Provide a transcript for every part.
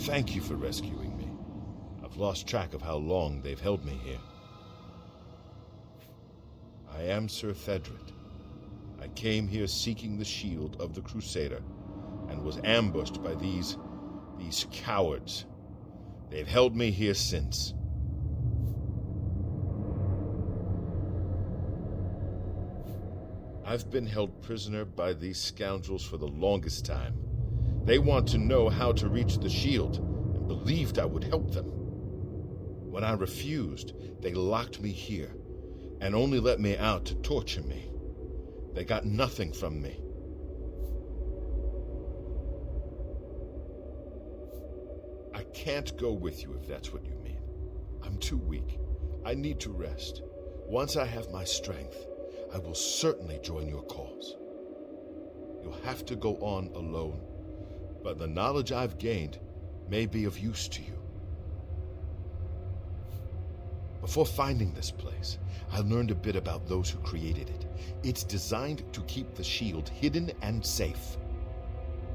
Thank you for rescuing me. I've lost track of how long they've held me here. I am Sir Thedred. I came here seeking the shield of the Crusader, and was ambushed by these cowards. They've held me here since. I've been held prisoner by these scoundrels for the longest time. They want to know how to reach the shield, and believed I would help them. When I refused, they locked me here, and only let me out to torture me. They got nothing from me. I can't go with you if that's what you mean. I'm too weak. I need to rest. Once I have my strength, I will certainly join your cause. You'll have to go on alone, but the knowledge I've gained may be of use to you. Before finding this place, I learned a bit about those who created it. It's designed to keep the shield hidden and safe.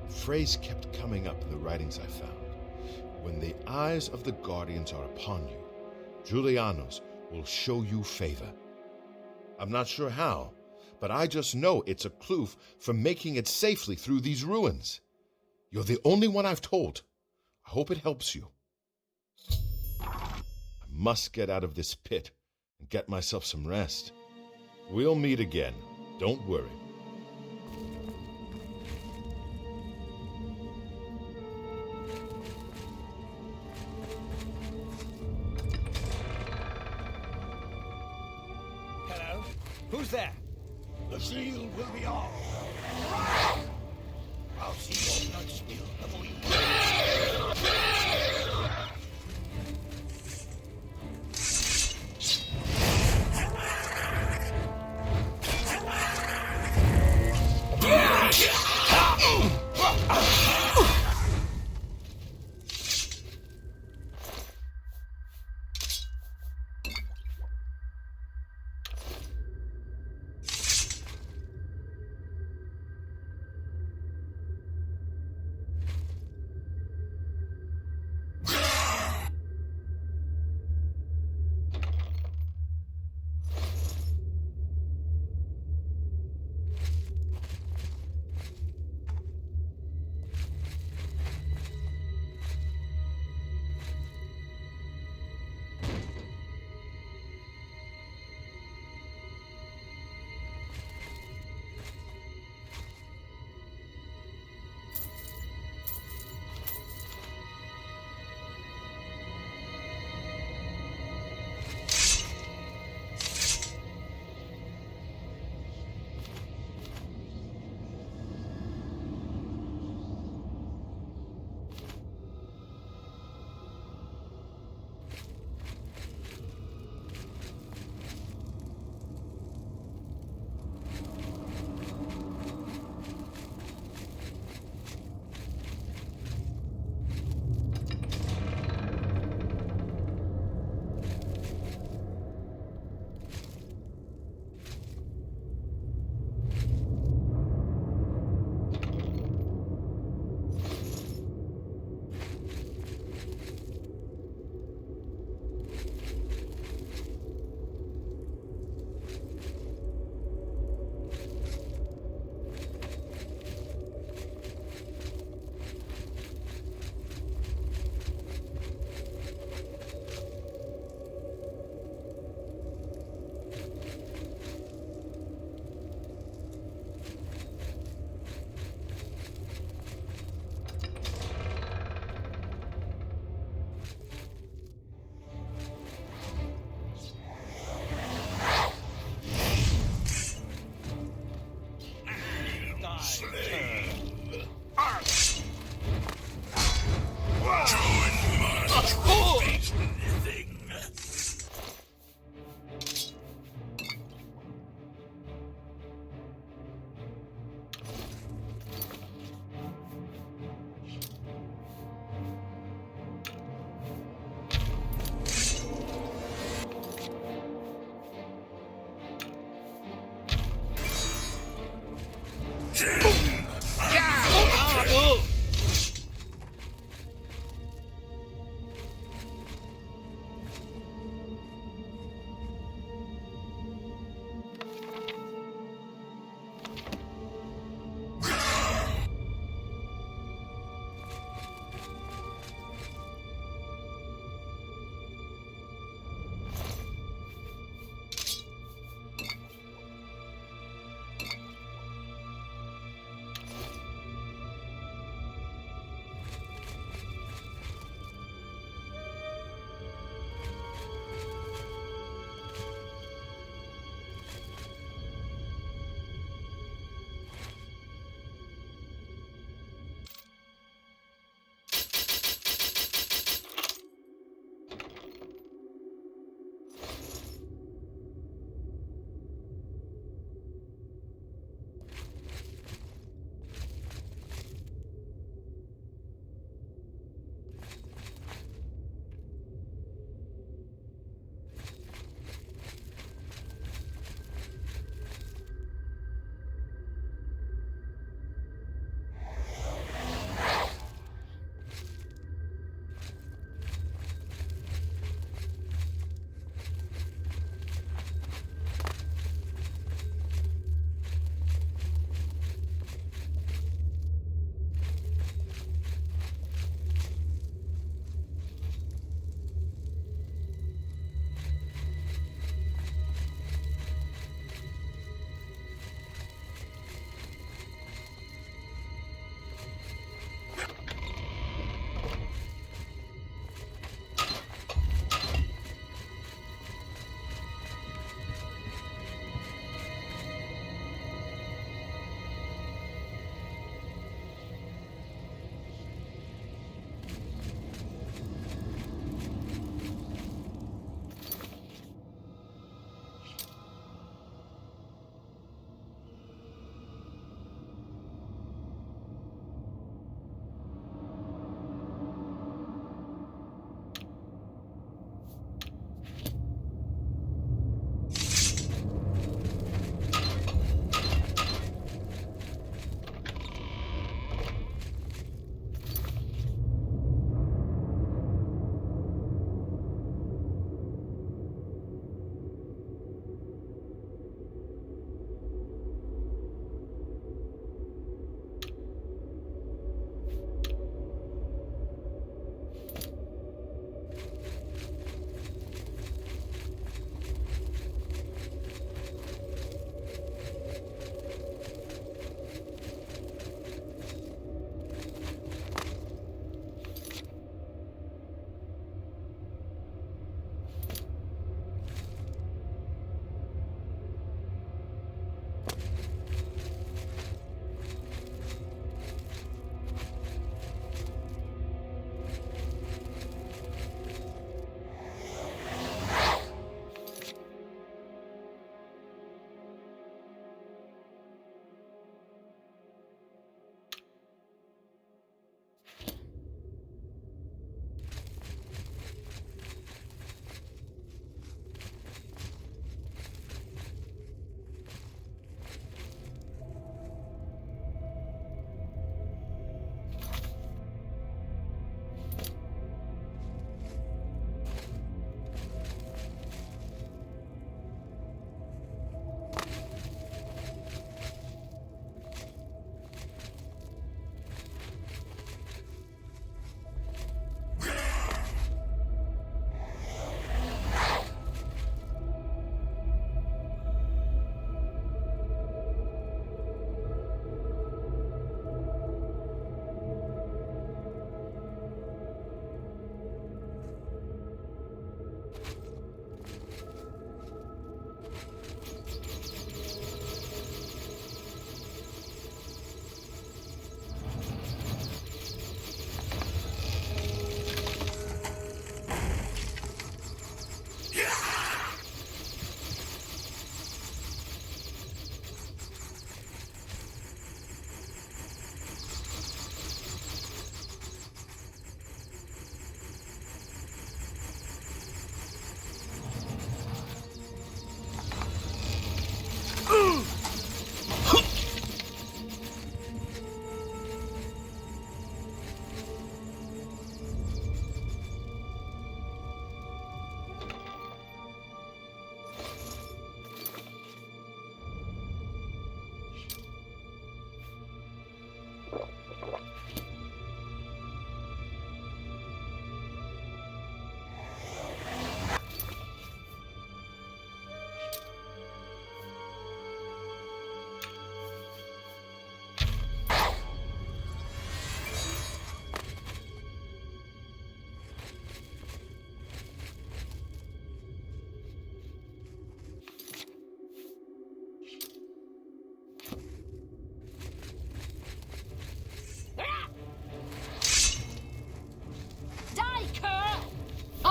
A phrase kept coming up in the writings I found. When the eyes of the Guardians are upon you, Julianos will show you favor. I'm not sure how, but I just know it's a clue for making it safely through these ruins. You're the only one I've told. I hope it helps you. I must get out of this pit and get myself some rest. We'll meet again. Don't worry. Hello? Who's there? The shield will be off. I'll see your blood spill before you.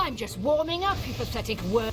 I'm just warming up, you pathetic worm.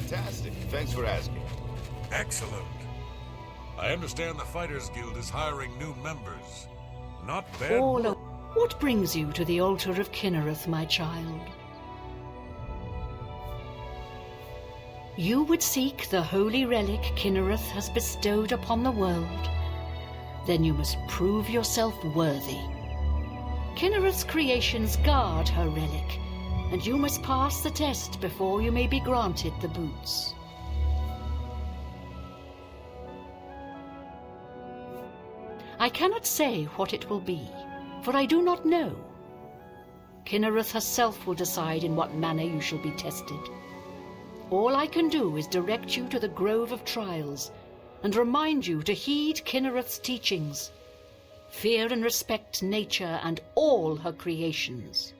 Fantastic. Thanks for asking. Excellent. I understand the Fighters Guild is hiring new members. Not bad. All What brings you to the altar of Kinnereth, my child? You would seek the holy relic Kinnereth has bestowed upon the world. Then you must prove yourself worthy. Kinnereth's creations guard her relic, and you must pass the test before you may be granted the boots. I cannot say what it will be, for I do not know. Kinnereth herself will decide in what manner you shall be tested. All I can do is direct you to the Grove of Trials and remind you to heed Kinnereth's teachings. Fear and respect nature and all her creations.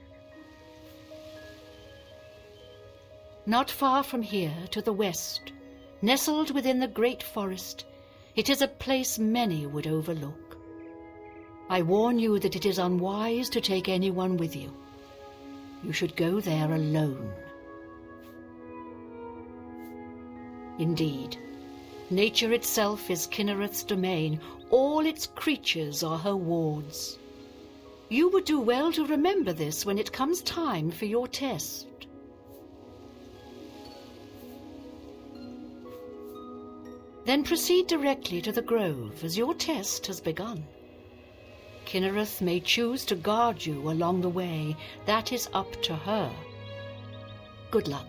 Not far from here, to the west, nestled within the great forest, it is a place many would overlook. I warn you that it is unwise to take anyone with you. You should go there alone. Indeed, nature itself is Kinnereth's domain. All its creatures are her wards. You would do well to remember this when it comes time for your test. Then proceed directly to the grove, as your test has begun. Kinnereth may choose to guard you along the way. That is up to her. Good luck.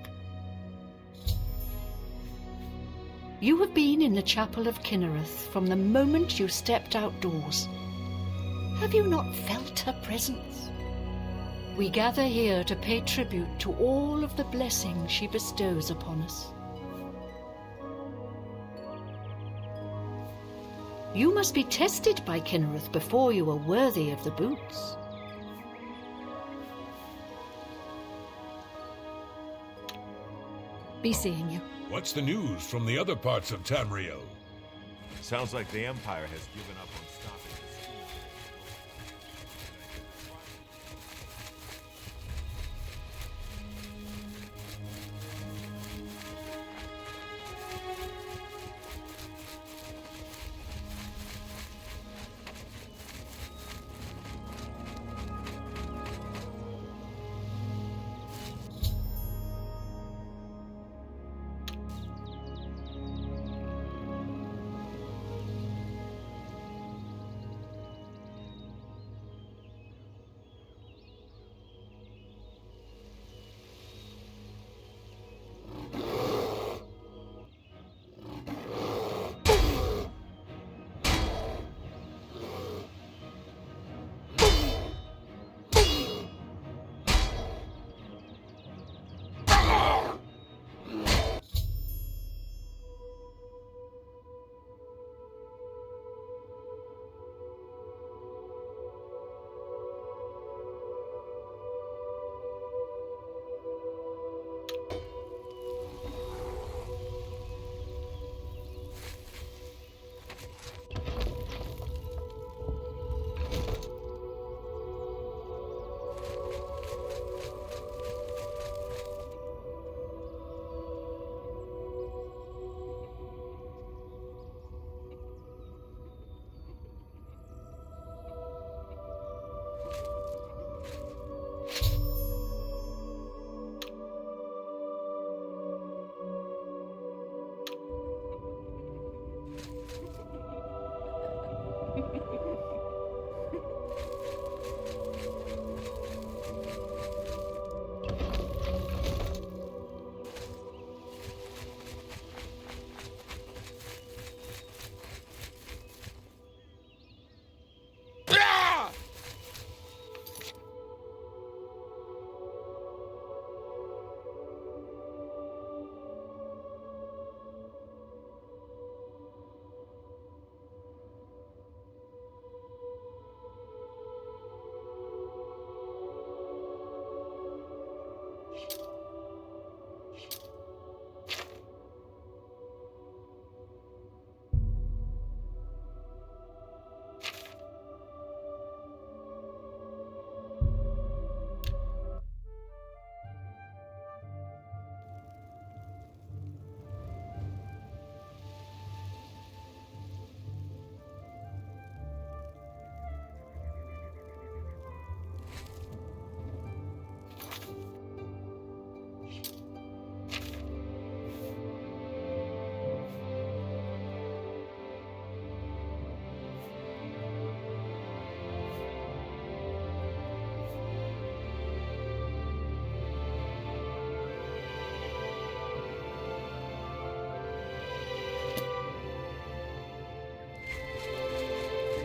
You have been in the chapel of Kinnereth from the moment you stepped outdoors. Have you not felt her presence? We gather here to pay tribute to all of the blessings she bestows upon us. You must be tested by Kinnereth before you are worthy of the boots. Be seeing you. What's the news from the other parts of Tamriel? Sounds like the Empire has given up on stopping the schools.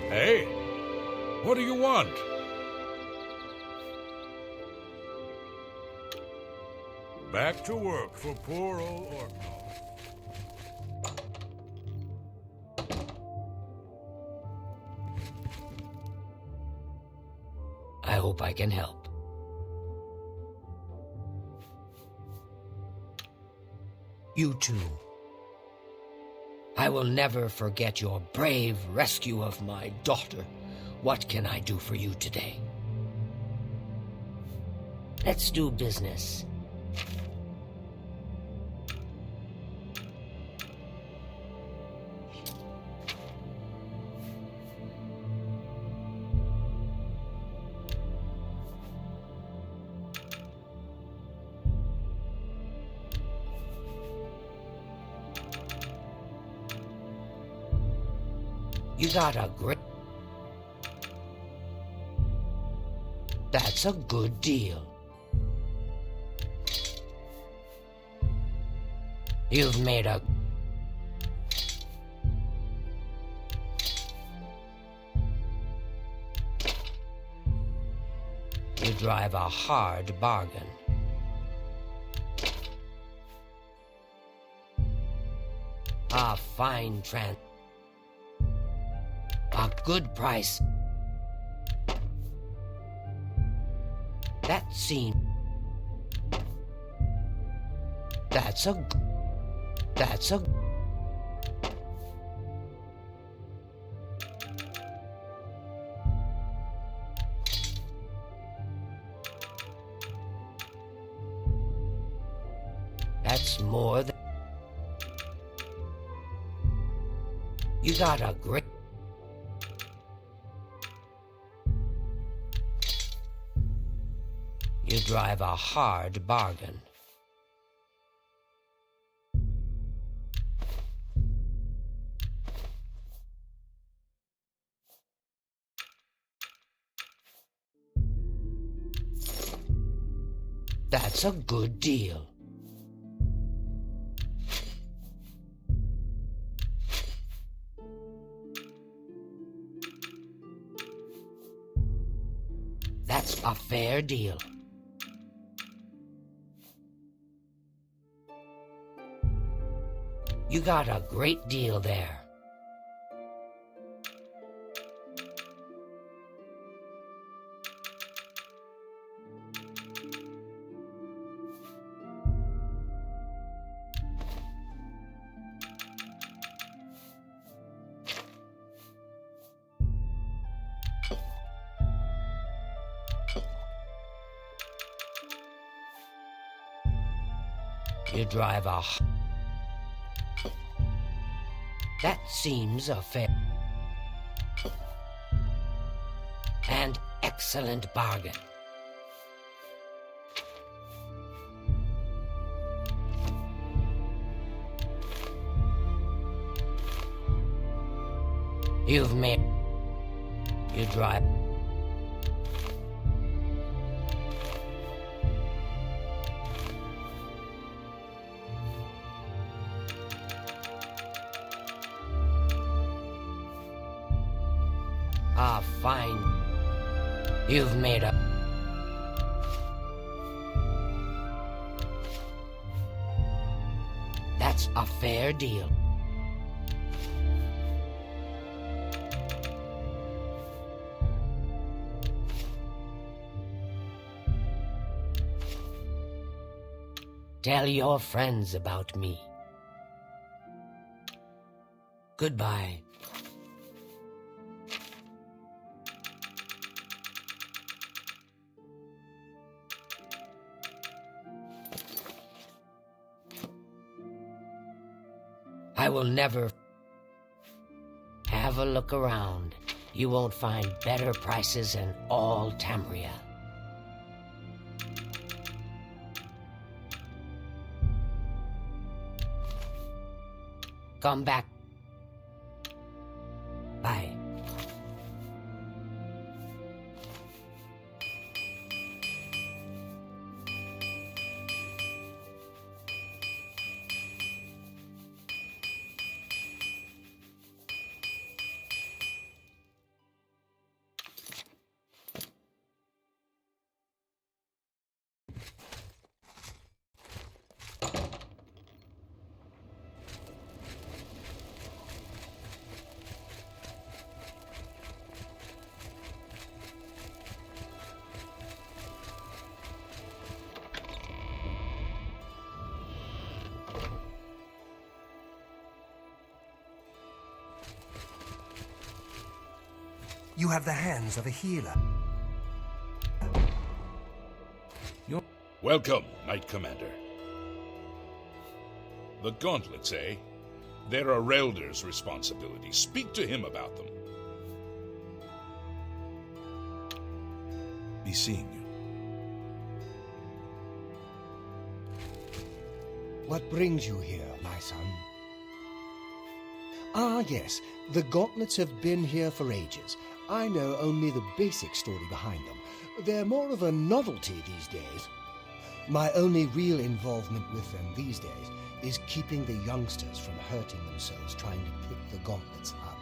Hey, what do you want? Back to work for poor old Orkney. I hope I can help. You too. I will never forget your brave rescue of my daughter. What can I do for you today? Let's do business. You got a great... That's a good deal. You've made a... You drive a hard bargain. A fine a good price. That scene. That's a... That's more than... You got a great... You drive a hard bargain. That's a good deal. That's a fair deal. You got a great deal there. You drive a... That seems a fair and excellent bargain. You've made... You drive... Ah, fine. You've made a... That's a fair deal. Tell your friends about me. Goodbye. I will never... Have a look around. You won't find better prices in all Tamria. Come back. Bye. You have the hands of a healer. Welcome, Knight Commander. The gauntlets, eh? They're a Relder's responsibility. Speak to him about them. Be seeing you. What brings you here, my son? Ah, yes. The gauntlets have been here for ages. I know only the basic story behind them. They're more of a novelty these days. My only real involvement with them these days is keeping the youngsters from hurting themselves trying to pick the gauntlets up.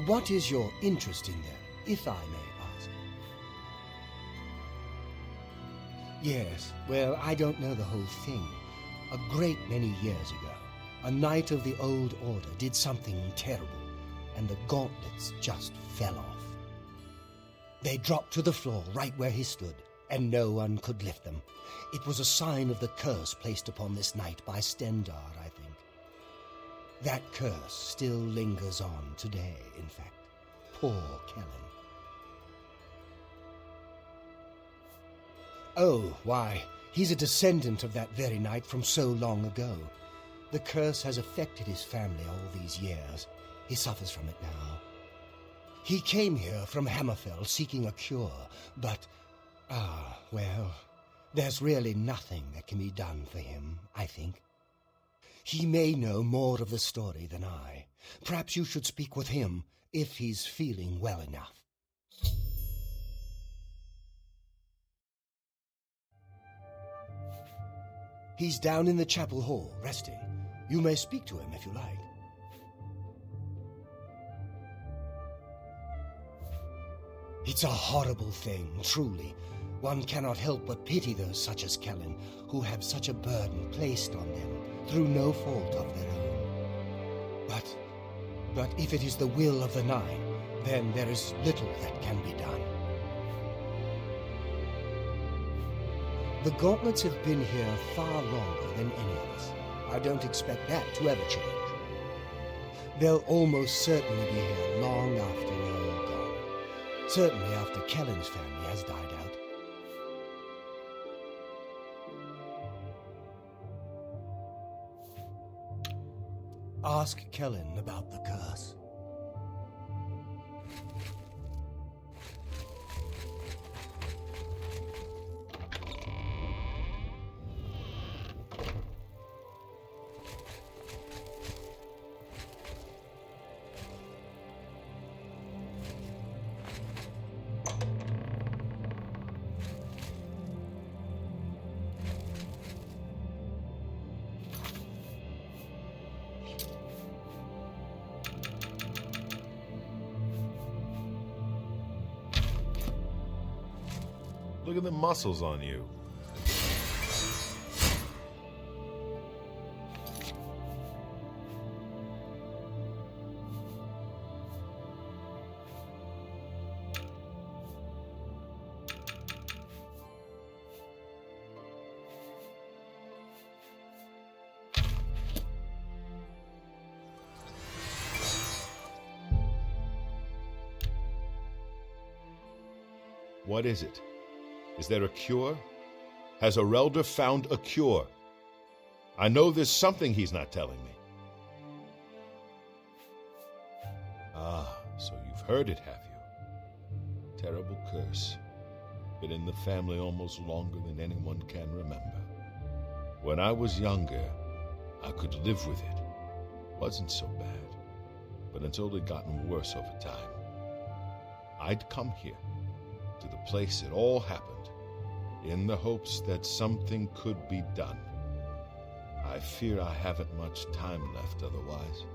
What is your interest in them, if I may ask? Yes, well, I don't know the whole thing. A great many years ago, a knight of the old order did something terrible, and the gauntlets just fell off. They dropped to the floor right where he stood, and no one could lift them. It was a sign of the curse placed upon this knight by Stendar, I think. That curse still lingers on today, in fact. Poor Kellen. Oh, why, he's a descendant of that very knight from so long ago. The curse has affected his family all these years. He suffers from it now. He came here from Hammerfell seeking a cure, but, well, there's really nothing that can be done for him, I think. He may know more of the story than I. Perhaps you should speak with him, if he's feeling well enough. He's down in the chapel hall, resting. You may speak to him if you like. It's a horrible thing, truly. One cannot help but pity those such as Kellen, who have such a burden placed on them, through no fault of their own. But if it is the will of the Nine, then there is little that can be done. The gauntlets have been here far longer than any of us. I don't expect that to ever change. They'll almost certainly be here long after we're all gone. Certainly after Kellen's family has died out. Ask Kellen about the curse. Look at the muscles on you. What is it? Is there a cure? Has a Relder found a cure? I know there's something he's not telling me. Ah, so you've heard it, have you? Terrible curse. Been in the family almost longer than anyone can remember. When I was younger, I could live with it. Wasn't so bad. But it's only gotten worse over time. I'd come here, to the place it all happened, in the hopes that something could be done. I fear I haven't much time left otherwise.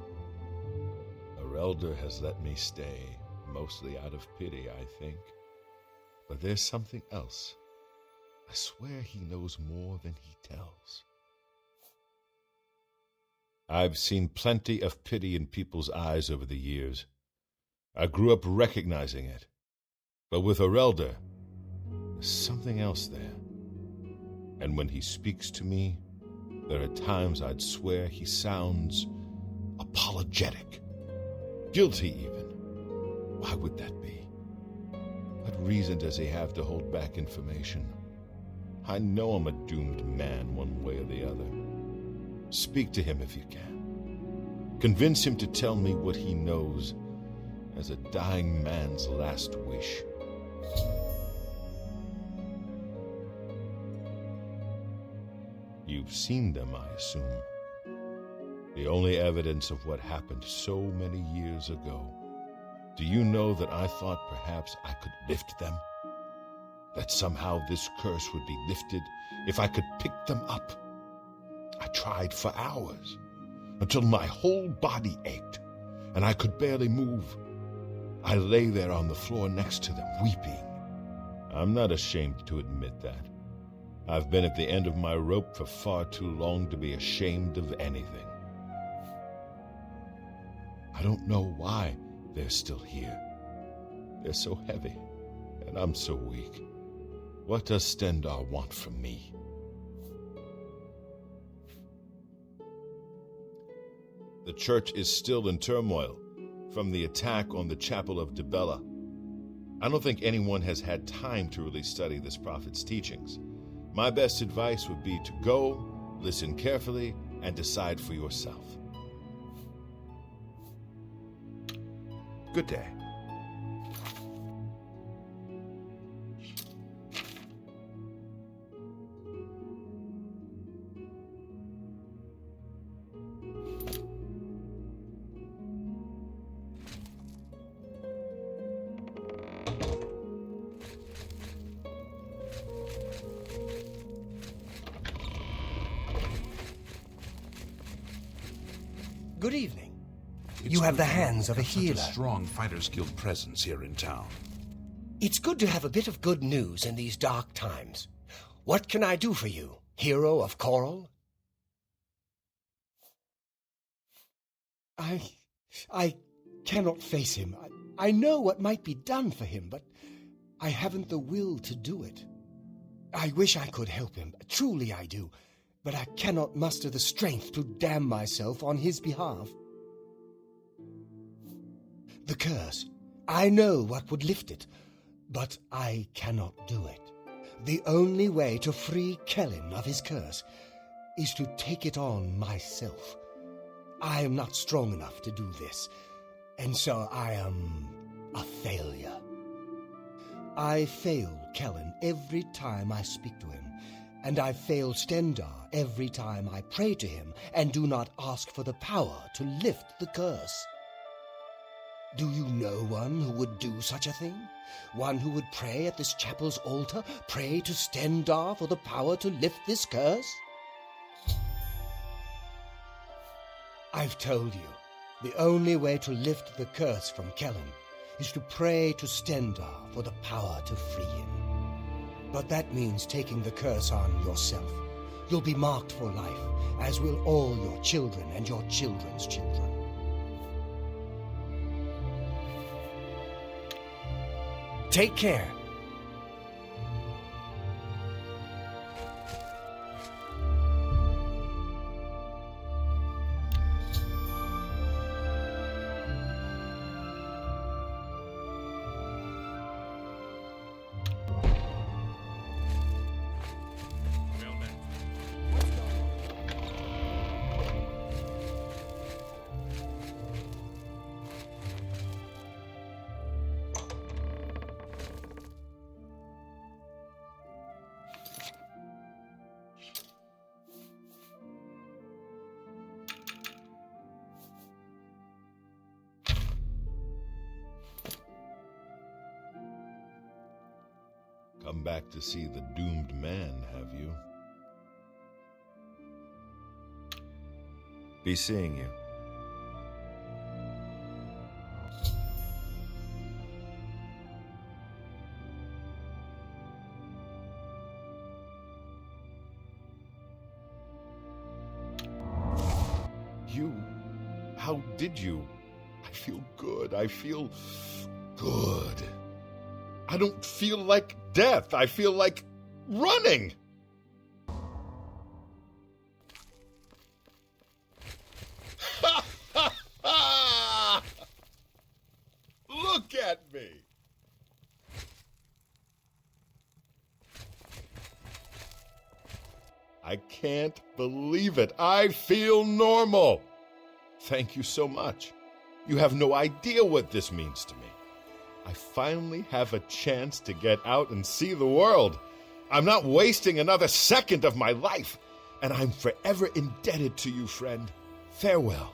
A Relder has let me stay, mostly out of pity, I think. But there's something else. I swear he knows more than he tells. I've seen plenty of pity in people's eyes over the years. I grew up recognizing it. But with a Relder, there's something else there. And when he speaks to me, there are times I'd swear he sounds apologetic, guilty even. Why would that be? What reason does he have to hold back information? I know I'm a doomed man one way or the other. Speak to him if you can. Convince him to tell me what he knows as a dying man's last wish. You've seen them, I assume. The only evidence of what happened so many years ago. Do you know that I thought perhaps I could lift them? That somehow this curse would be lifted if I could pick them up? I tried for hours, until my whole body ached, and I could barely move. I lay there on the floor next to them, weeping. I'm not ashamed to admit that. I've been at the end of my rope for far too long to be ashamed of anything. I don't know why they're still here. They're so heavy, and I'm so weak. What does Stendar want from me? The church is still in turmoil from the attack on the Chapel of Dibella. I don't think anyone has had time to really study this prophet's teachings. My best advice would be to go, listen carefully, and decide for yourself. Good day. Good evening. It's You have good the to know hands of a you've got such healer. strong Fighters Guild presence here in town. It's good to have a bit of good news in these dark times. What can I do for you, hero of Coral? I cannot face him. I know what might be done for him, but I haven't the will to do it. I wish I could help him. Truly I do. But I cannot muster the strength to damn myself on his behalf. The curse. I know what would lift it, but I cannot do it. The only way to free Kellen of his curse is to take it on myself. I am not strong enough to do this, and so I am a failure. I fail Kellen every time I speak to him, and I fail Stendar every time I pray to him and do not ask for the power to lift the curse. Do you know one who would do such a thing? One who would pray at this chapel's altar, pray to Stendar for the power to lift this curse? I've told you, the only way to lift the curse from Kellen is to pray to Stendar for the power to free him. But that means taking the curse on yourself. You'll be marked for life, as will all your children and your children's children. Take care. Come back to see the doomed man, have you? Be seeing you. How did you? I feel good. I feel good. I don't feel like death. I feel like running. Look at can't believe it. I feel normal. Thank you so much. You have no idea what this means to me. I finally have a chance to get out and see the world. I'm not wasting another second of my life, and I'm forever indebted to you, friend. Farewell.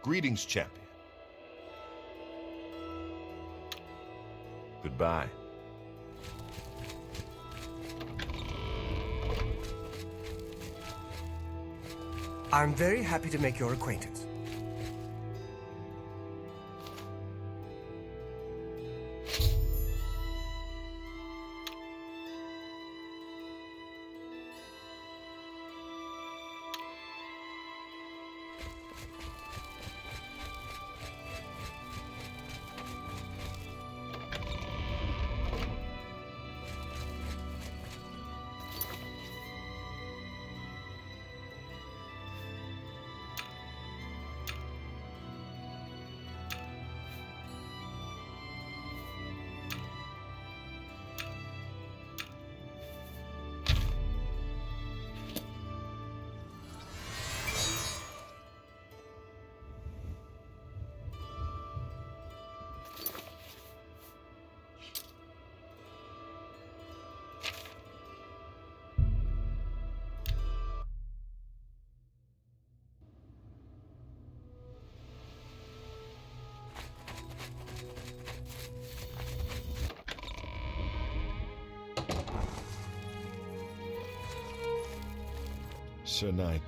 Greetings, champion. Goodbye. I'm very happy to make your acquaintance. Sir Knight,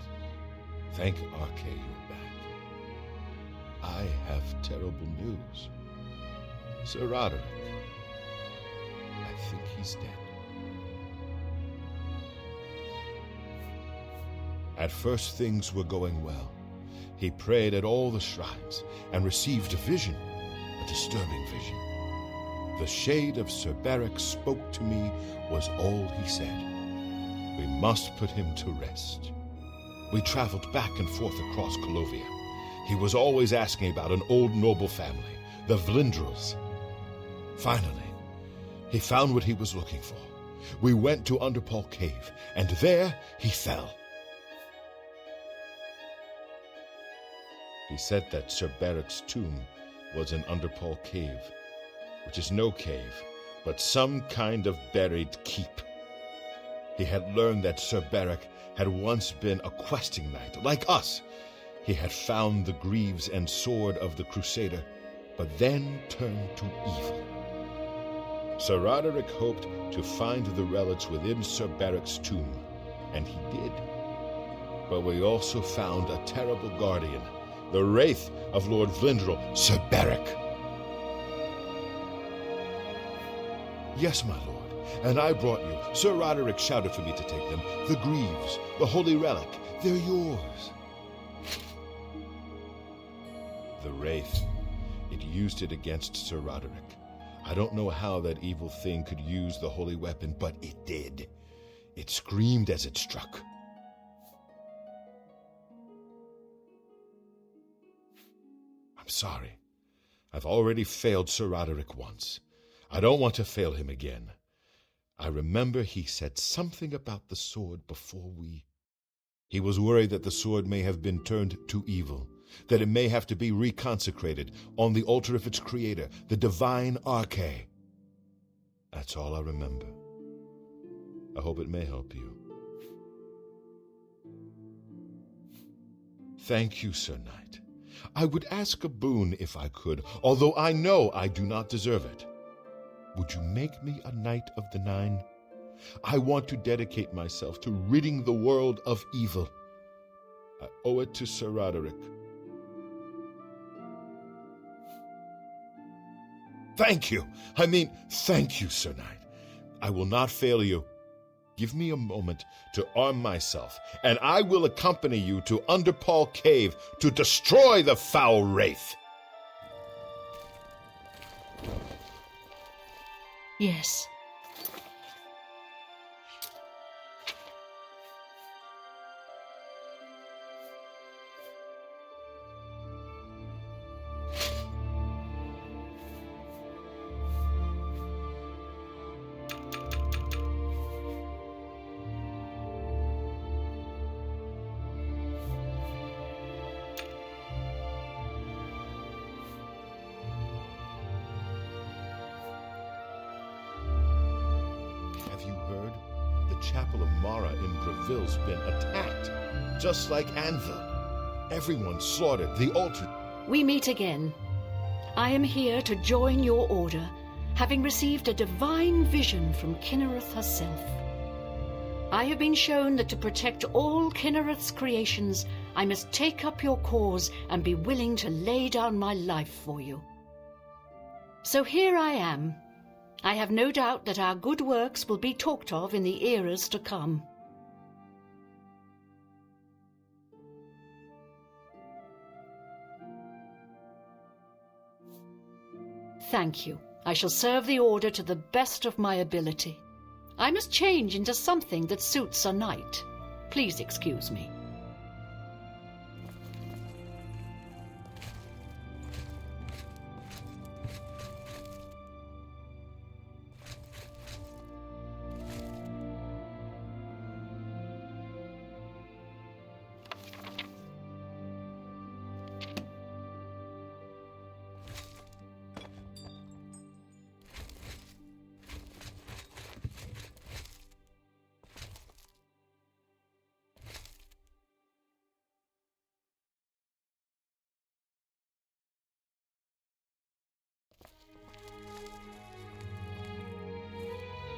thank Arche you're back. I have terrible news. Sir Roderick, I think he's dead. At first things were going well. He prayed at all the shrines and received a vision, a disturbing vision. The shade of Sir Beric spoke to me was all he said. We must put him to rest. We traveled back and forth across Colovia. He was always asking about an old noble family, the Vlindrels. Finally, he found what he was looking for. We went to Underpall Cave, and there he fell. He said that Sir Beric's tomb was in Underpall Cave, which is no cave, but some kind of buried keep. He had learned that Sir Beric had once been a questing knight, like us. He had found the greaves and sword of the Crusader, but then turned to evil. Sir Roderick hoped to find the relics within Sir Beric's tomb, and he did. But we also found a terrible guardian, the wraith of Lord Vlindrel, Sir Beric. Yes, my lord, and I brought you. Sir Roderick shouted for me to take them. The greaves, the holy relic, they're yours. The wraith, it used it against Sir Roderick. I don't know how that evil thing could use the holy weapon, but it did. It screamed as it struck. I'm sorry. I've already failed Sir Roderick once. I don't want to fail him again. I remember he said something about the sword before we... He was worried that the sword may have been turned to evil, that it may have to be reconsecrated on the altar of its creator, the divine Arche. That's all I remember. I hope it may help you. Thank you, Sir Knight. I would ask a boon if I could, although I know I do not deserve it. Would you make me a Knight of the Nine? I want to dedicate myself to ridding the world of evil. I owe it to Sir Roderick. Thank you. Thank you, Sir Knight. I will not fail you. Give me a moment to arm myself, and I will accompany you to Underpall Cave to destroy the foul wraith. Yes. Have you heard? The Chapel of Mara in Breville's been attacked, just like Anvil. Everyone slaughtered, the altar. We meet again. I am here to join your order, having received a divine vision from Kinnereth herself. I have been shown that to protect all Kinnereth's creations, I must take up your cause and be willing to lay down my life for you. So here I am. I have no doubt that our good works will be talked of in the eras to come. Thank you. I shall serve the Order to the best of my ability. I must change into something that suits a knight. Please excuse me.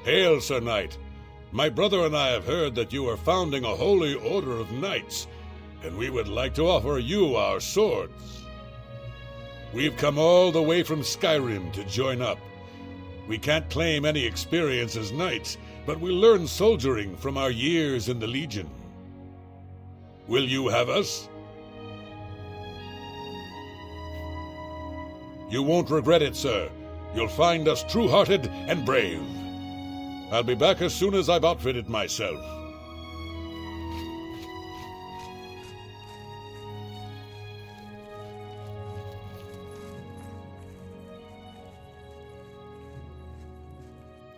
Hail, Sir Knight. My brother and I have heard that you are founding a holy order of knights, and we would like to offer you our swords. We've come all the way from Skyrim to join up. We can't claim any experience as knights, but we learned soldiering from our years in the Legion. Will you have us? You won't regret it, sir. You'll find us true-hearted and brave. I'll be back as soon as I've outfitted myself.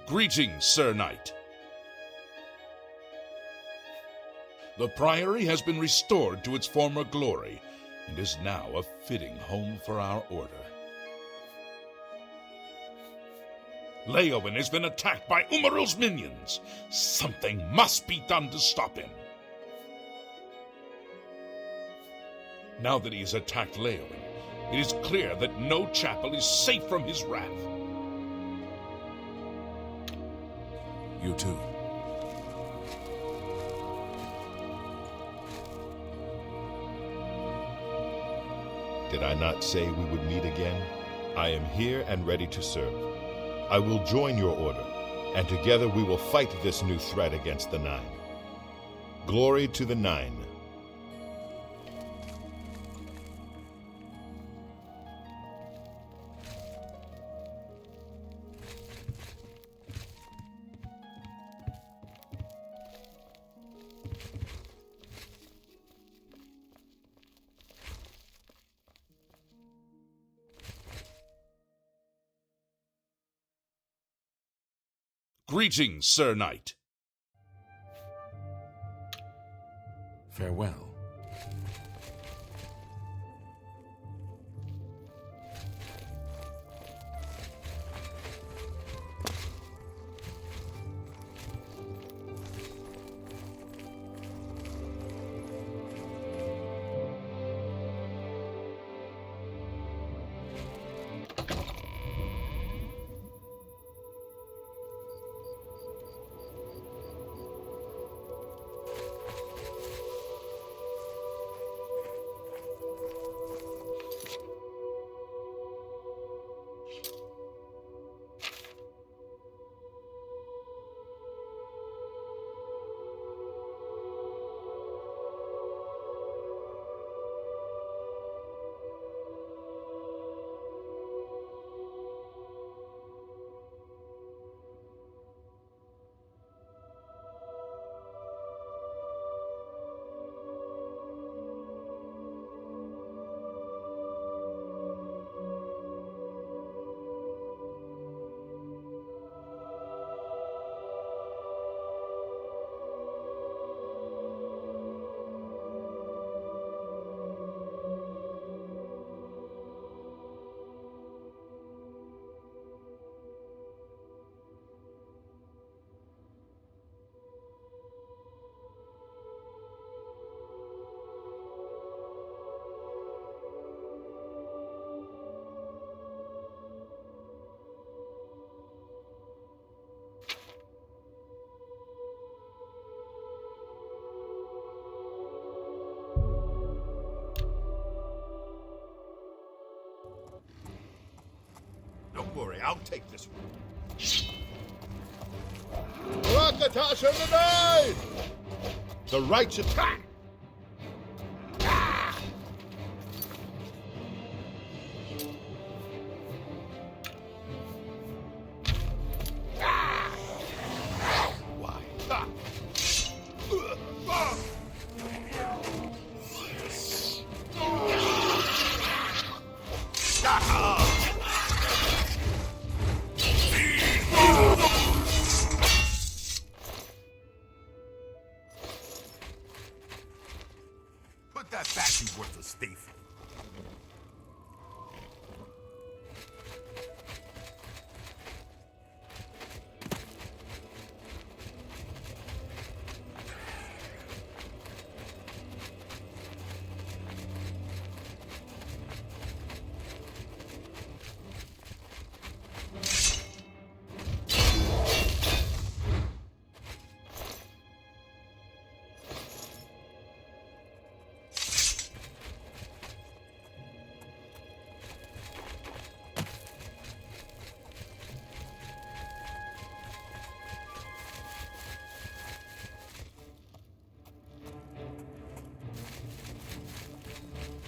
Greetings, Sir Knight. The Priory has been restored to its former glory and is now a fitting home for our order. Leowen has been attacked by Umaril's minions. Something must be done to stop him. Now that he has attacked Leowen, it is clear that no chapel is safe from his wrath. You too. Did I not say we would meet again? I am here and ready to serve. I will join your order, and together we will fight this new threat against the Nine. Glory to the Nine. Greetings, Sir Knight. Farewell. worry, I'll take this one. Rakatash of the night! The right's attack! Why? Put that back, you worthless thief.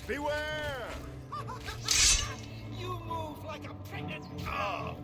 Beware! You move like a pregnant dog.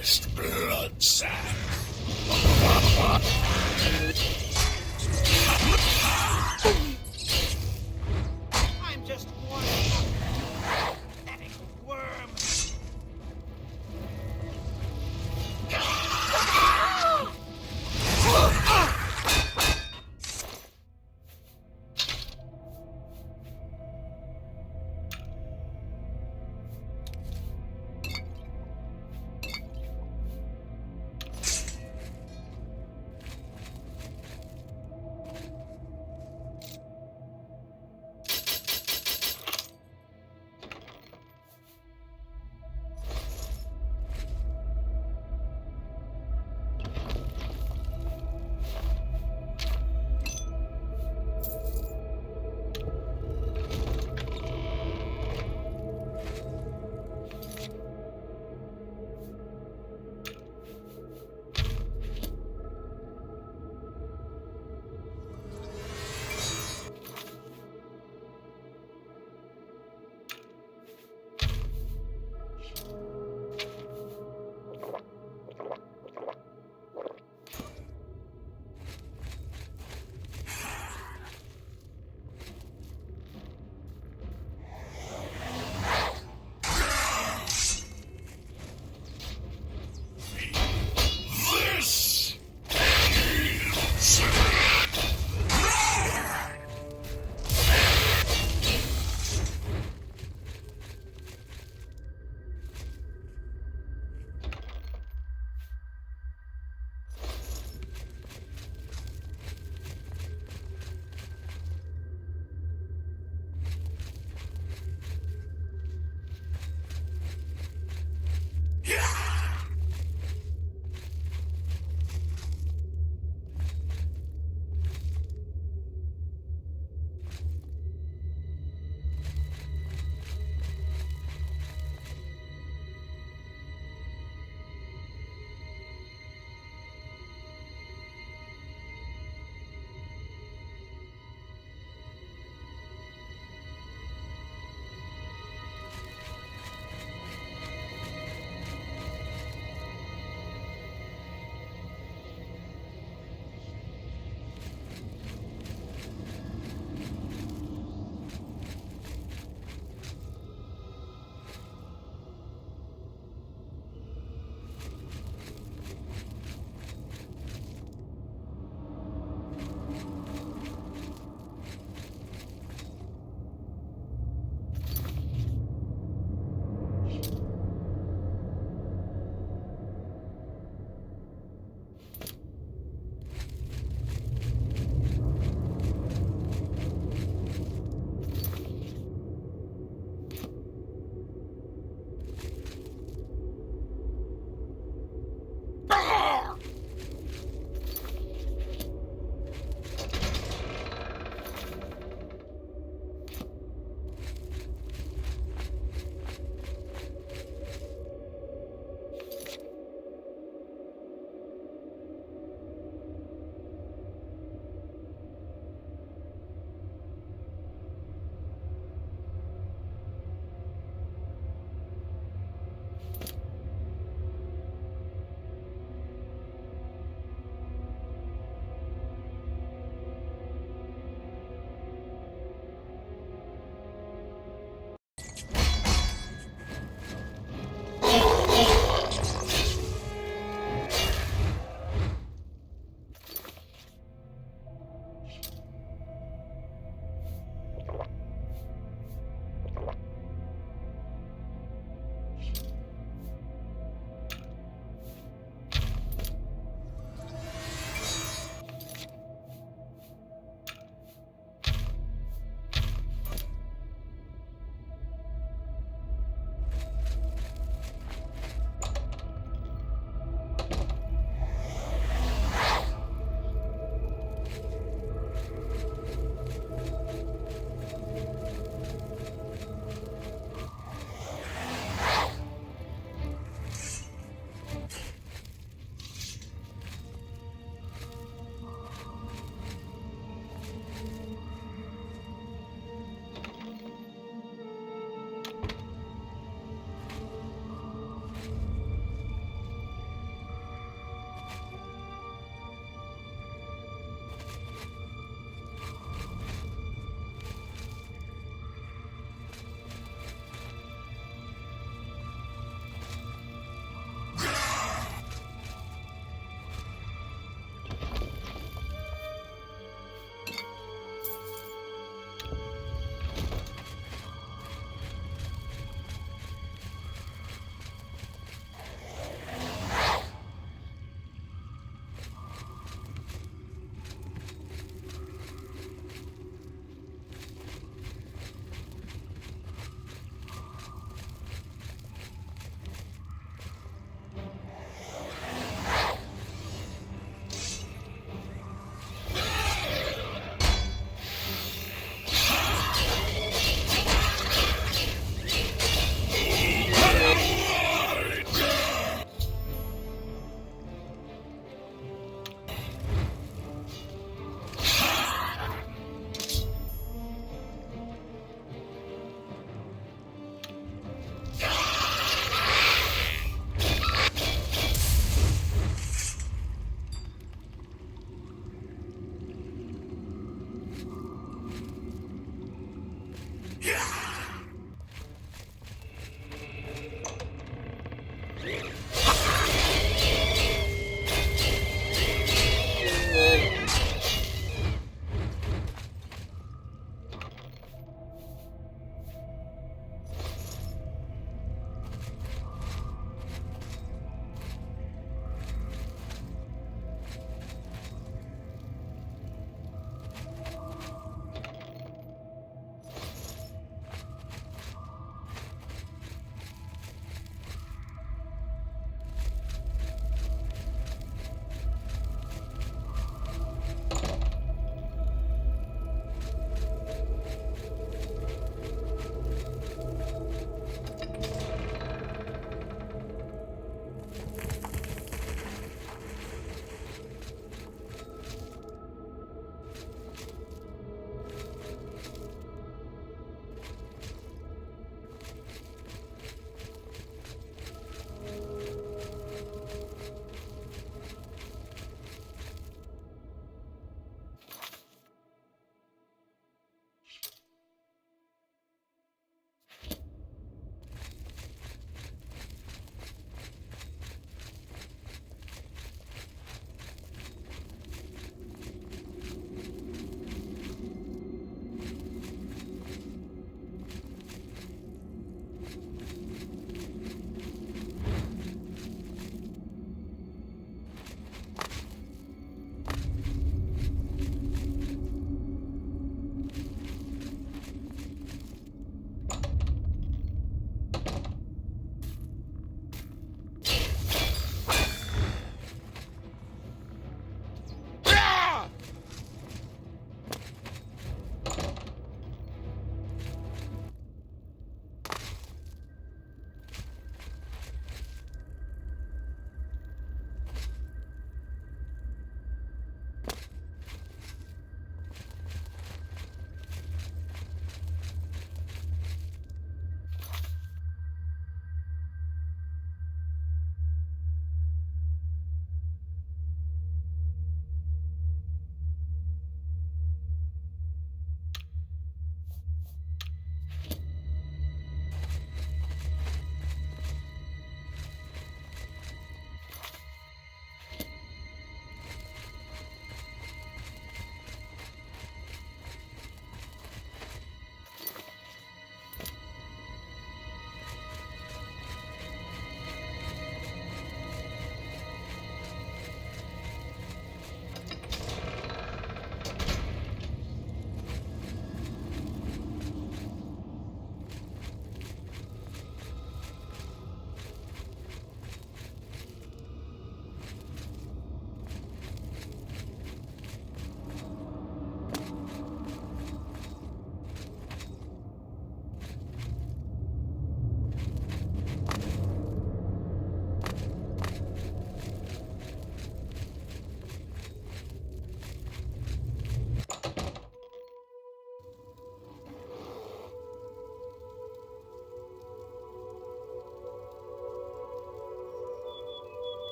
Cursed blood sack. I'm just one pathetic worm.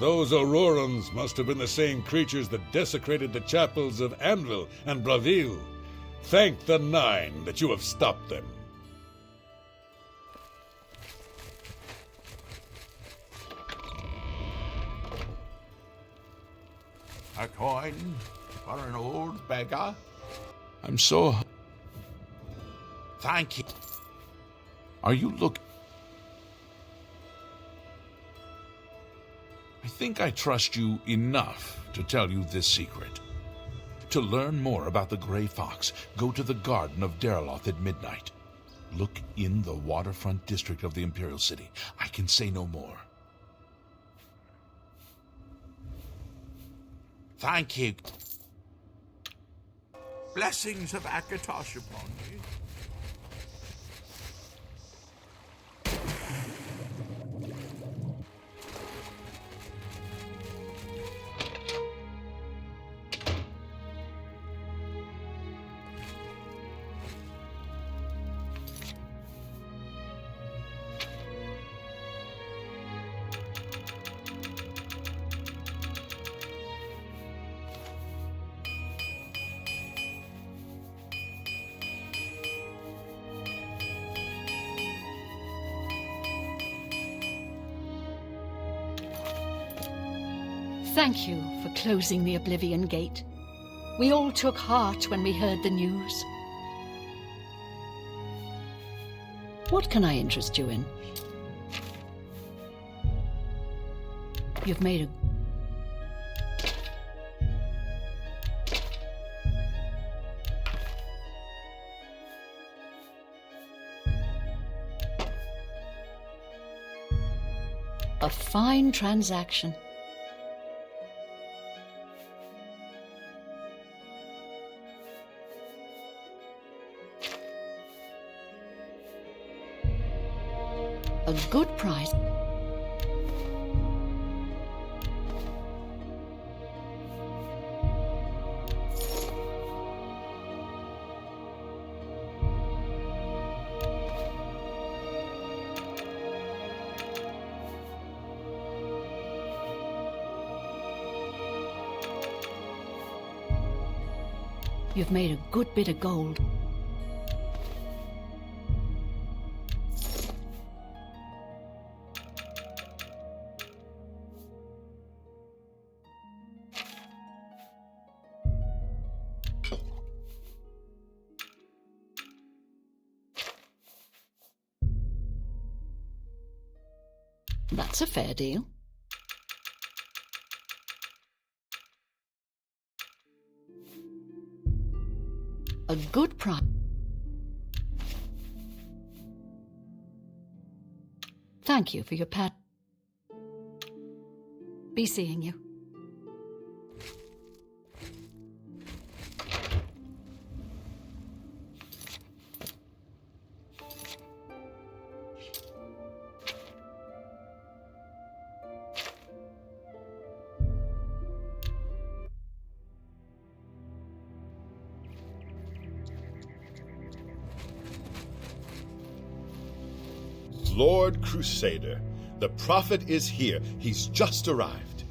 Those Aurorans must have been the same creatures that desecrated the chapels of Anvil and Braville. Thank the Nine that you have stopped them. A coin for an old beggar? I'm so... Thank you. Are you I think I trust you enough to tell you this secret. To learn more about the Grey Fox, go to the Garden of Deriloth at midnight. Look in the waterfront district of the Imperial City. I can say no more. Thank you. Blessings of Akatosh upon you. Thank you for closing the Oblivion Gate. We all took heart when we heard the news. What can I interest you in? You've made a fine transaction. A good price. You've made a good bit of gold. That's a fair deal. A good price. Thank you for your pat. Be seeing you. Lord Crusader, the prophet is here. He's just arrived.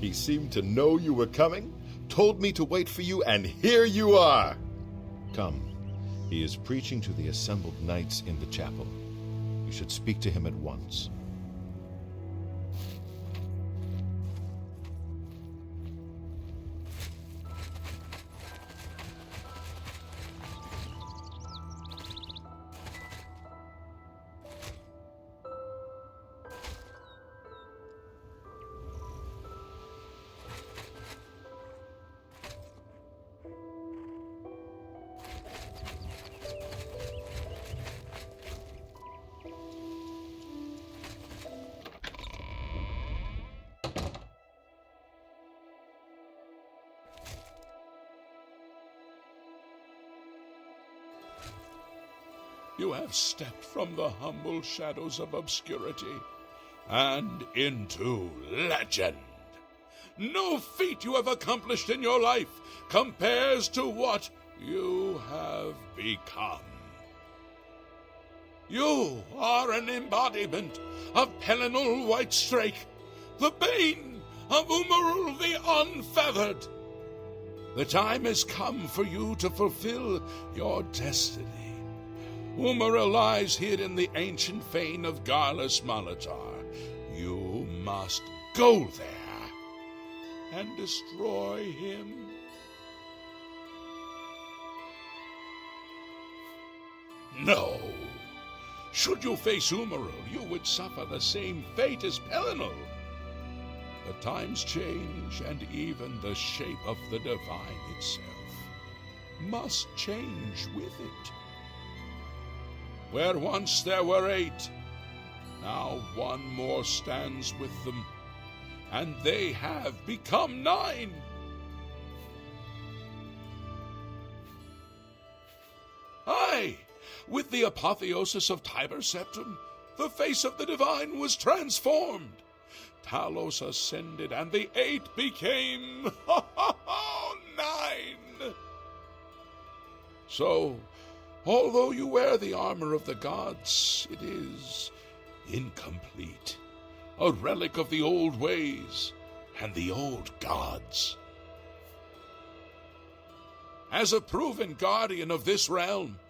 He seemed to know you were coming, told me to wait for you, and here you are. Come, he is preaching to the assembled knights in the chapel. You should speak to him at once. You have stepped from the humble shadows of obscurity and into legend. No feat you have accomplished in your life compares to what you have become. You are an embodiment of Pelinal Whitestrake, the bane of Umaril the Unfeathered. The time has come for you to fulfill your destiny. Umaril lies hid in the ancient fane of Garlus Malatar. You must go there and destroy him. No. Should you face Umaril, you would suffer the same fate as Pelinal. The times change, and even the shape of the divine itself must change with it. Where once there were 8, now one more stands with them, and they have become 9. Aye, with the apotheosis of Tiber Septim, the face of the divine was transformed. Talos ascended, and the 8 became 9. So, although you wear the armor of the gods, it is incomplete, a relic of the old ways and the old gods. As a proven guardian of this realm,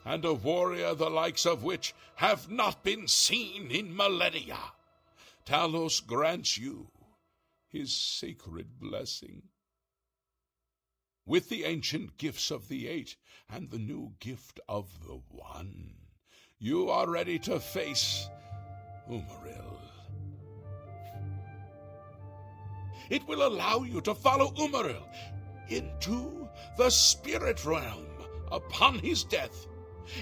and a warrior the likes of which have not been seen in millennia, Talos grants you his sacred blessing. With the ancient gifts of the 8 and the new gift of the 1, you are ready to face Umaril. It will allow you to follow Umaril into the spirit realm upon his death.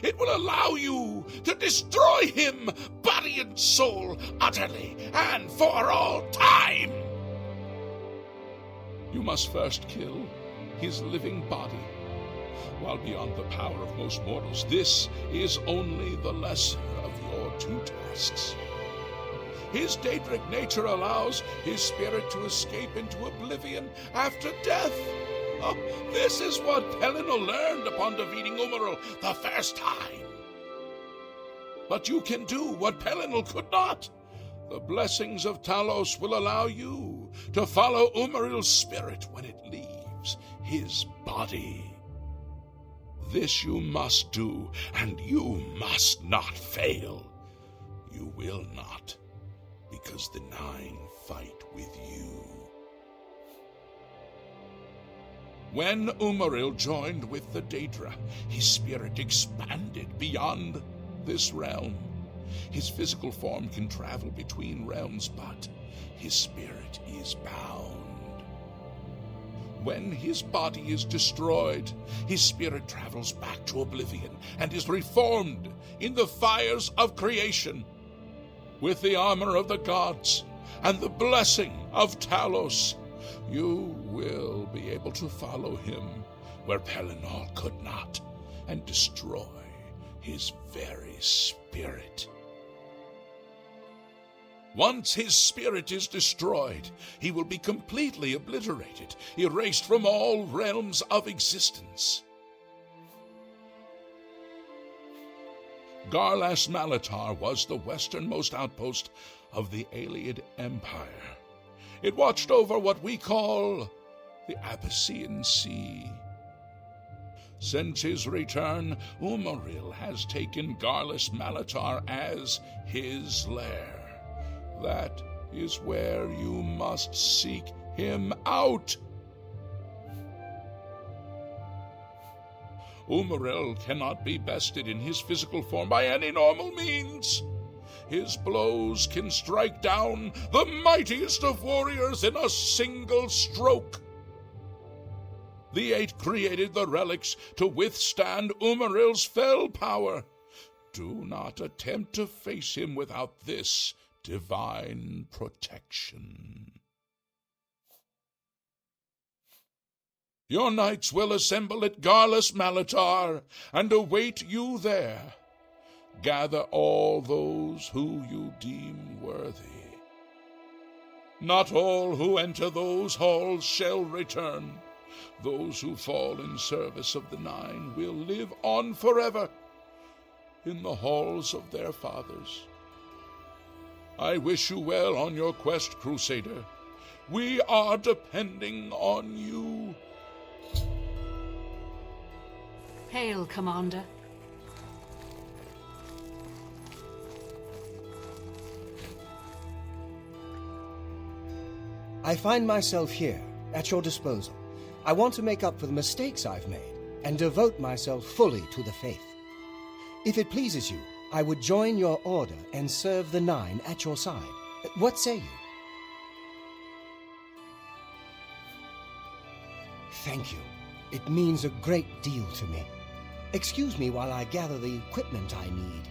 It will allow you to destroy him, body and soul, utterly and for all time. You must first kill his living body. While beyond the power of most mortals, this is only the lesser of your 2 tasks. His Daedric nature allows his spirit to escape into oblivion after death. Oh, this is what Pelinal learned upon defeating Umaril the first time. But you can do what Pelinal could not. The blessings of Talos will allow you to follow Umaril's spirit when it leaves his body. This you must do, and you must not fail. You will not, because the 9 fight with you. When Umaril joined with the Daedra, his spirit expanded beyond this realm. His physical form can travel between realms, but his spirit is bound. When his body is destroyed, his spirit travels back to oblivion and is reformed in the fires of creation. With the armor of the gods and the blessing of Talos, you will be able to follow him where Pelinal could not and destroy his very spirit. Once his spirit is destroyed, he will be completely obliterated, erased from all realms of existence. Garlus Malatar was the westernmost outpost of the Aeliad Empire. It watched over what we call the Abyssinian Sea. Since his return, Umaril has taken Garlus Malatar as his lair. That is where you must seek him out. Umaril cannot be bested in his physical form by any normal means. His blows can strike down the mightiest of warriors in a single stroke. The 8 created the relics to withstand Umaril's fell power. Do not attempt to face him without this divine protection. Your knights will assemble at Garlus Malatar and await you there. Gather all those who you deem worthy. Not all who enter those halls shall return. Those who fall in service of the 9 will live on forever in the halls of their fathers. I wish you well on your quest, Crusader. We are depending on you. Hail, Commander. I find myself here, at your disposal. I want to make up for the mistakes I've made and devote myself fully to the faith. If it pleases you, I would join your order and serve the Nine at your side. What say you? Thank you. It means a great deal to me. Excuse me while I gather the equipment I need.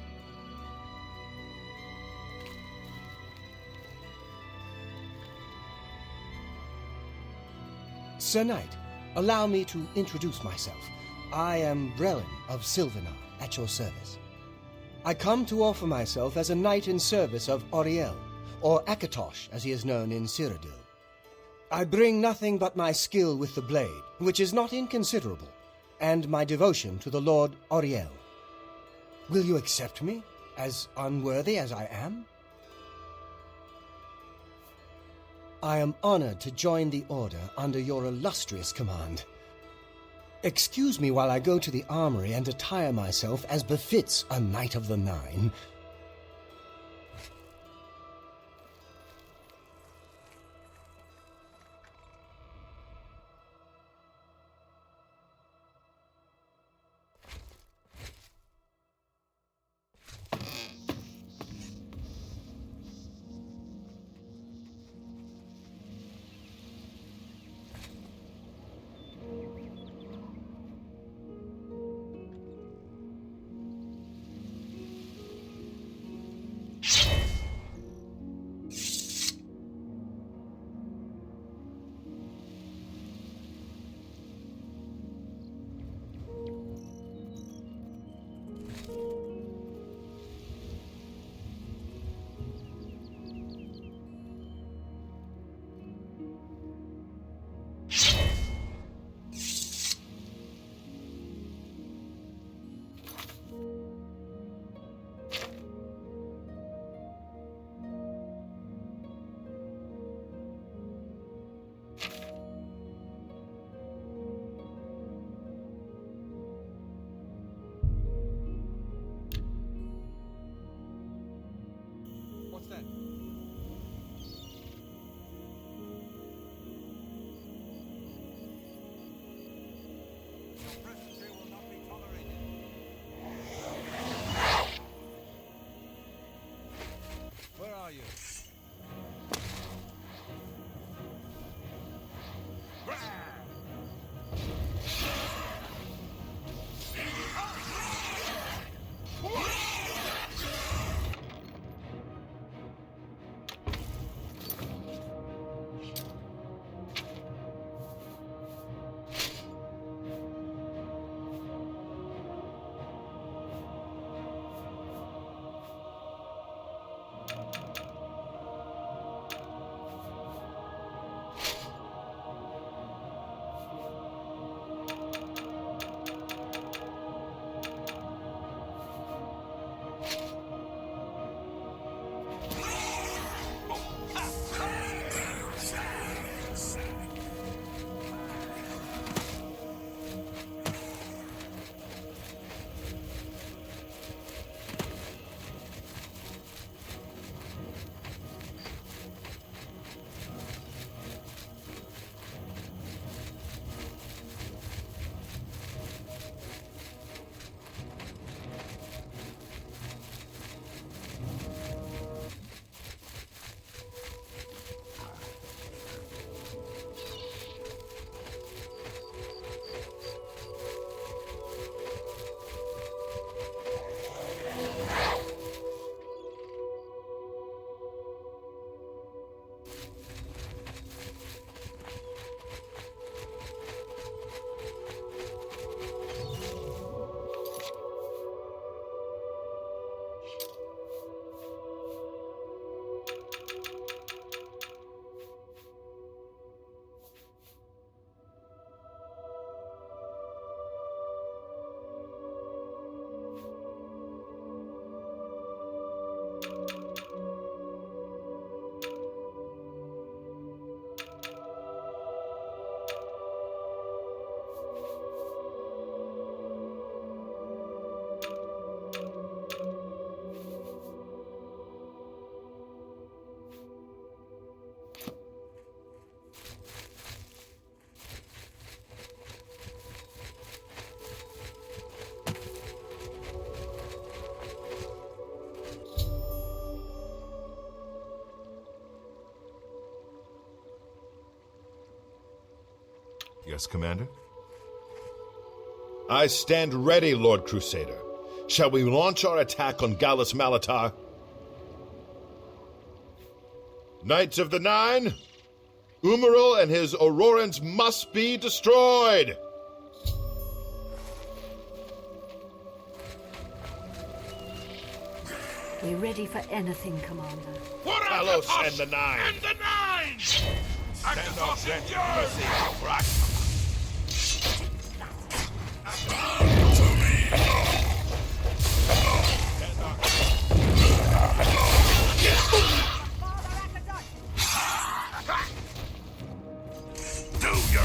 Sir Knight, allow me to introduce myself. I am Brelin of Silvenar, at your service. I come to offer myself as a knight in service of Auriel, or Akatosh, as he is known in Cyrodiil. I bring nothing but my skill with the blade, which is not inconsiderable, and my devotion to the Lord Auriel. Will you accept me, as unworthy as I am? I am honored to join the Order under your illustrious command. Excuse me while I go to the armory and attire myself as befits a Knight of the Nine. Yes, Commander? I stand ready, Lord Crusader. Shall we launch our attack on Gallus Malatar? Knights of the Nine, Umaril and his Aurorans must be destroyed! We're ready for anything, Commander. Talos and the Nine! And the Nine! Stand up, Jet. Mercy, Do your...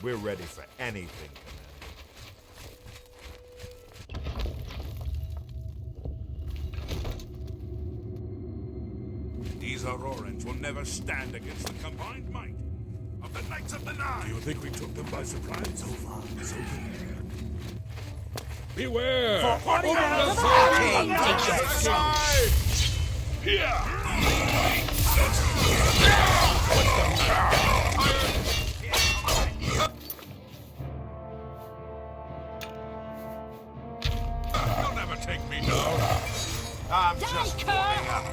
We're ready for anything, Commander. These Aurorans will never stand against the combined might of the Knights of the Nine. Do you think we took them by surprise? So far, so good. Beware! You'll never take me down. I'm just warming up.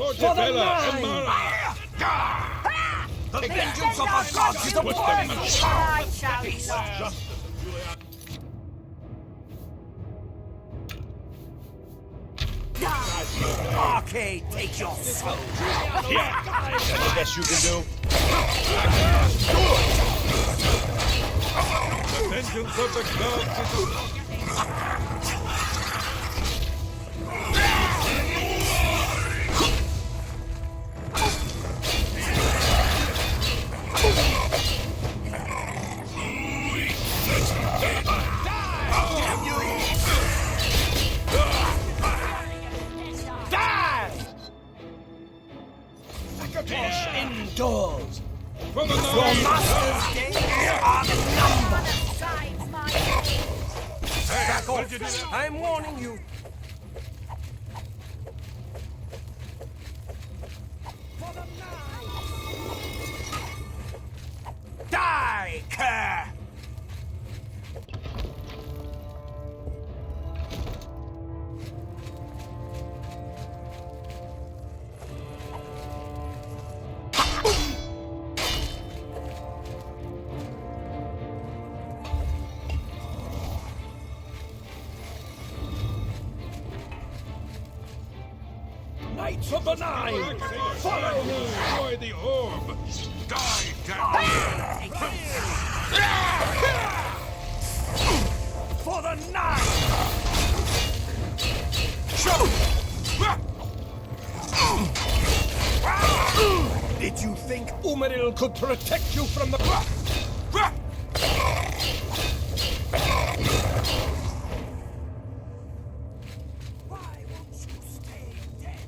Portobello and Mara! The vengeance of our gods is upon me! I shall not. Arcade, take your soul! Is that the best you can do? The vengeance of the gods is Indoors! for the Your Nine! master's days are numbered! Back off! I'm warning you! For the Nine! Die, cur! Knights of the Nine! Follow me! Destroy the orb! Die, damn! For the Nine! Did you think Umaril could protect you from the... Why won't you stay dead?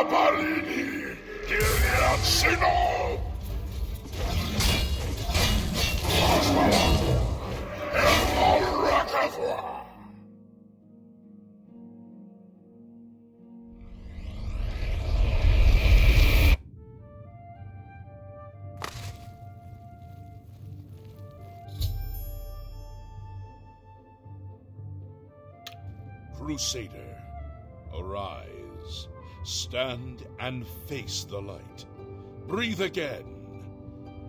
Apalini, Iliad Sino! Crusader, arise, stand and face the light. Breathe again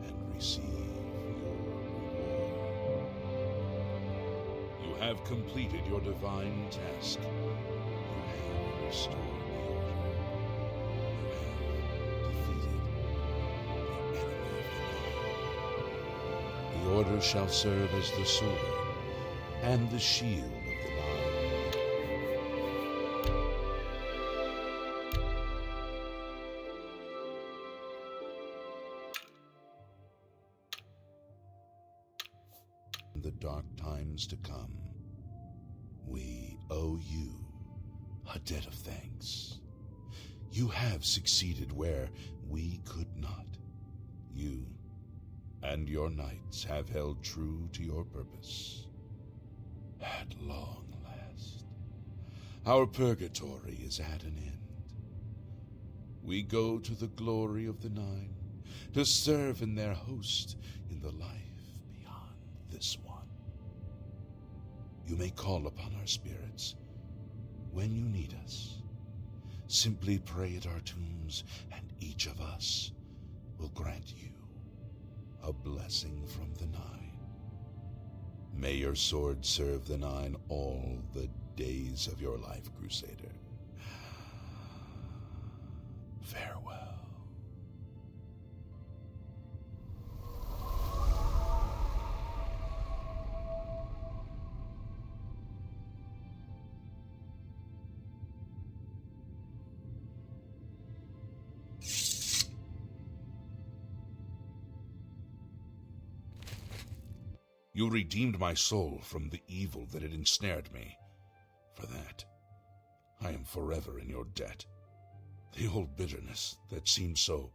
and receive your reward. You have completed your divine task. You have restored the order. You have defeated the enemy of the Nine. The order shall serve as the sword and the shield of the Nine. In the dark times to come, we owe you a debt of thanks. You have succeeded where we could not. You and your knights have held true to your purpose. At long last, our purgatory is at an end. We go to the glory of the Nine to serve in their host in the life beyond this one. You may call upon our spirits when you need us. Simply pray at our tombs, and each of us will grant you a blessing from the Nine. May your sword serve the Nine all the days of your life, Crusader. Farewell. You redeemed my soul from the evil that had ensnared me. For that, I am forever in your debt. The old bitterness that seemed so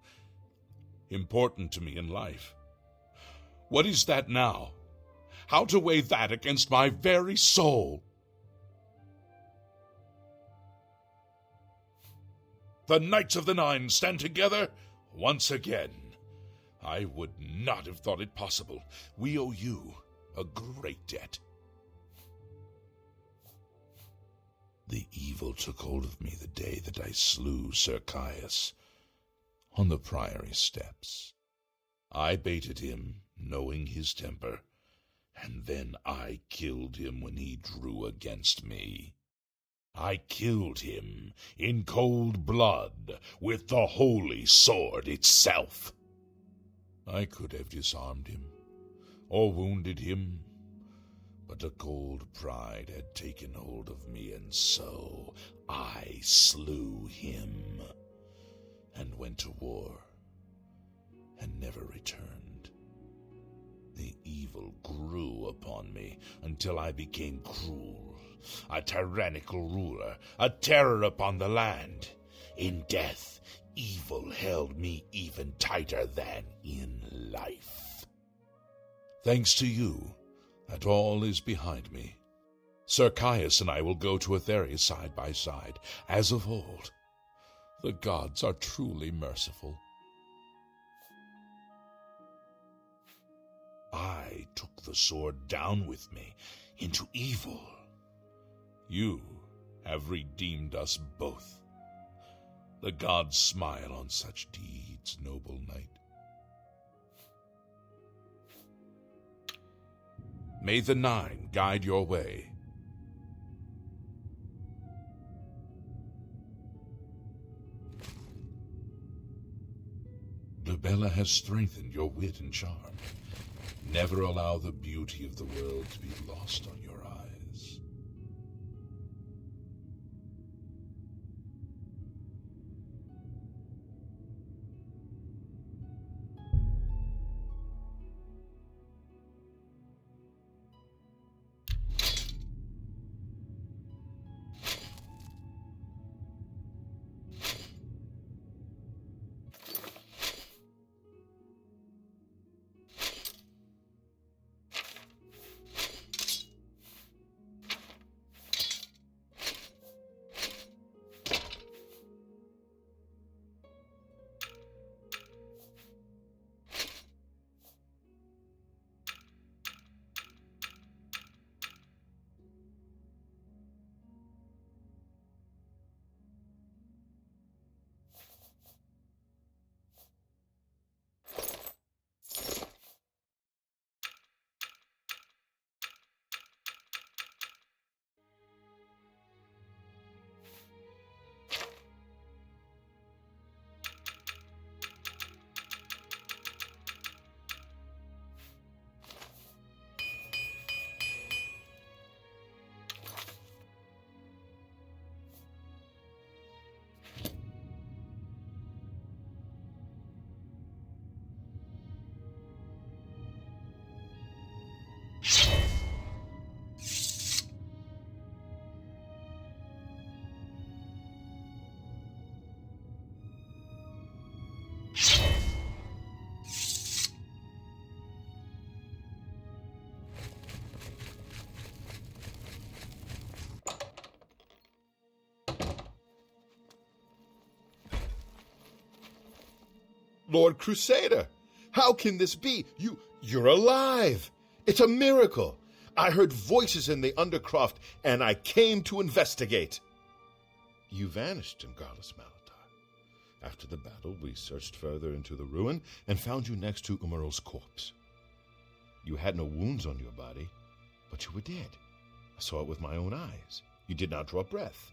important to me in life. What is that now? How to weigh that against my very soul? The Knights of the Nine stand together once again. I would not have thought it possible. We owe you a great debt. The evil took hold of me the day that I slew Sir Caius on the priory steps. I baited him, knowing his temper, and then I killed him when he drew against me. I killed him in cold blood with the holy sword itself. I could have disarmed him or wounded him, but a cold pride had taken hold of me, and so I slew him and went to war and never returned. The evil grew upon me until I became cruel, a tyrannical ruler, a terror upon the land. In death, evil held me even tighter than in life. Thanks to you, that all is behind me. Sir Caius and I will go to Etheria side by side, as of old. The gods are truly merciful. I took the sword down with me into evil. You have redeemed us both. The gods smile on such deeds, noble knight. May the Nine guide your way. Dubella has strengthened your wit and charm. Never allow the beauty of the world to be lost on your eyes. Lord Crusader, how can this be? You're alive! It's a miracle! I heard voices in the Undercroft, and I came to investigate. You vanished in Garlus Malatar. After the battle, we searched further into the ruin and found you next to Umaral's corpse. You had no wounds on your body, but you were dead. I saw it with my own eyes. You did not draw breath.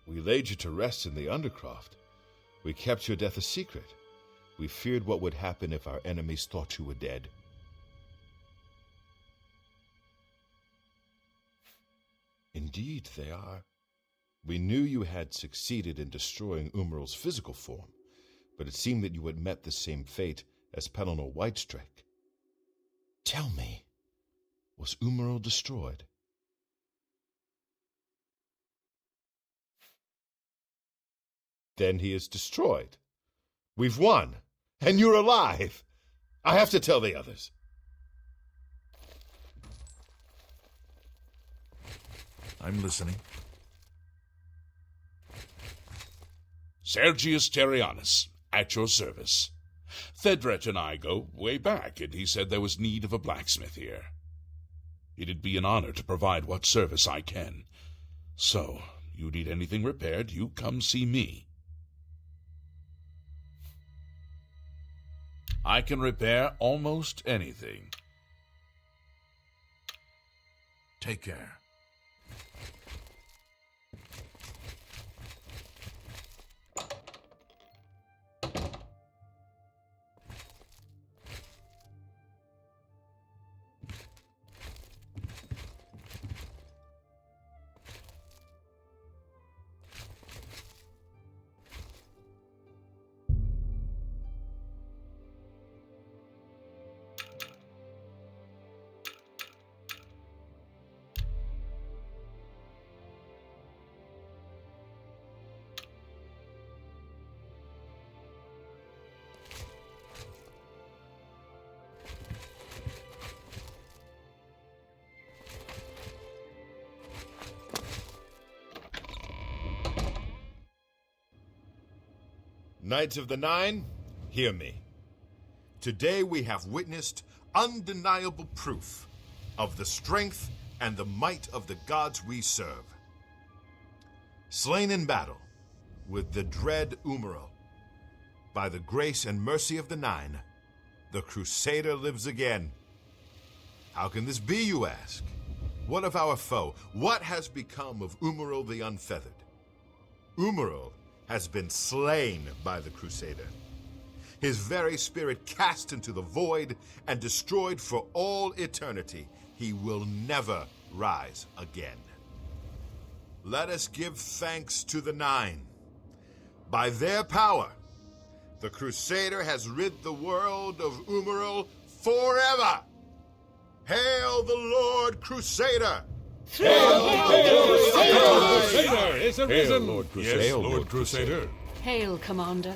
We laid you to rest in the Undercroft. We kept your death a secret. We feared what would happen if our enemies thought you were dead. Indeed, they are. We knew you had succeeded in destroying Umaral's physical form, but it seemed that you had met the same fate as Pelennor Whitestrake. Tell me, was Umaral destroyed? Then he is destroyed. We've won, and you're alive. I have to tell the others. I'm listening. Sergius Terrianus, at your service. Thedret and I go way back, and he said there was need of a blacksmith here. It'd be an honor to provide what service I can. So, you need anything repaired, you come see me. I can repair almost anything. Take care. Knights of the Nine, hear me. Today we have witnessed undeniable proof of the strength and the might of the gods we serve. Slain in battle with the dread Umaral, by the grace and mercy of the Nine, the Crusader lives again. How can this be, you ask? What of our foe? What has become of Umaral the Unfeathered? Umaral has been slain by the Crusader. His very spirit cast into the void and destroyed for all eternity. He will never rise again. Let us give thanks to the Nine. By their power, the Crusader has rid the world of Umaral forever. Hail the Lord Crusader! Crusader is arisen! Lord Crusader. Yes, Lord Crusader. Hail, Commander.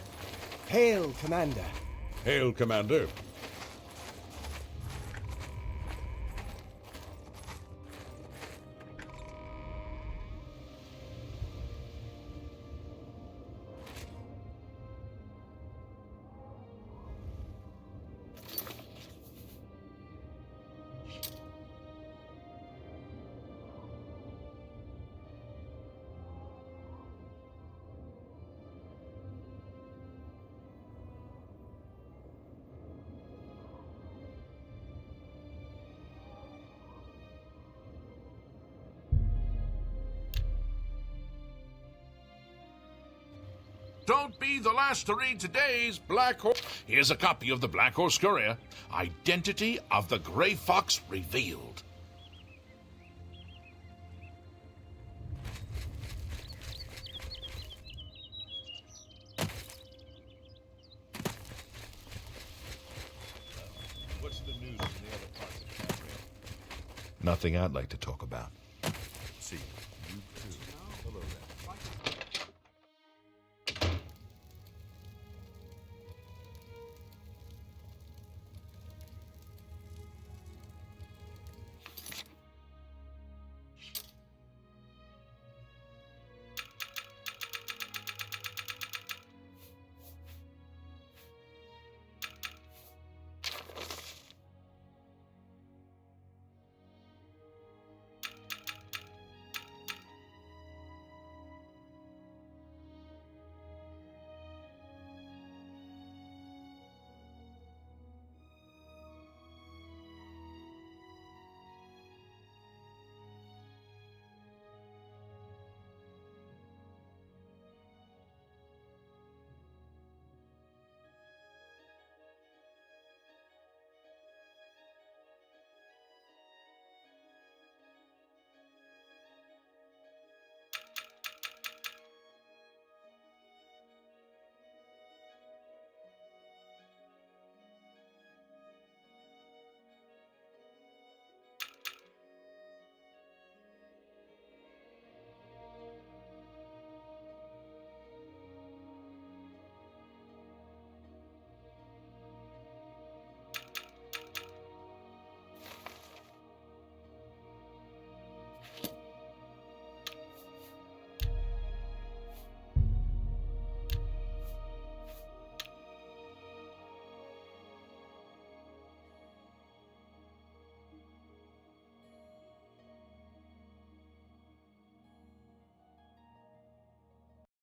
Hail, Commander. Hail, Commander. Don't be the last to read today's Black Horse. Here's a copy of the Black Horse Courier. Identity of the Gray Fox revealed. What's the news from the other parts of Cameron? Nothing I'd like to talk about.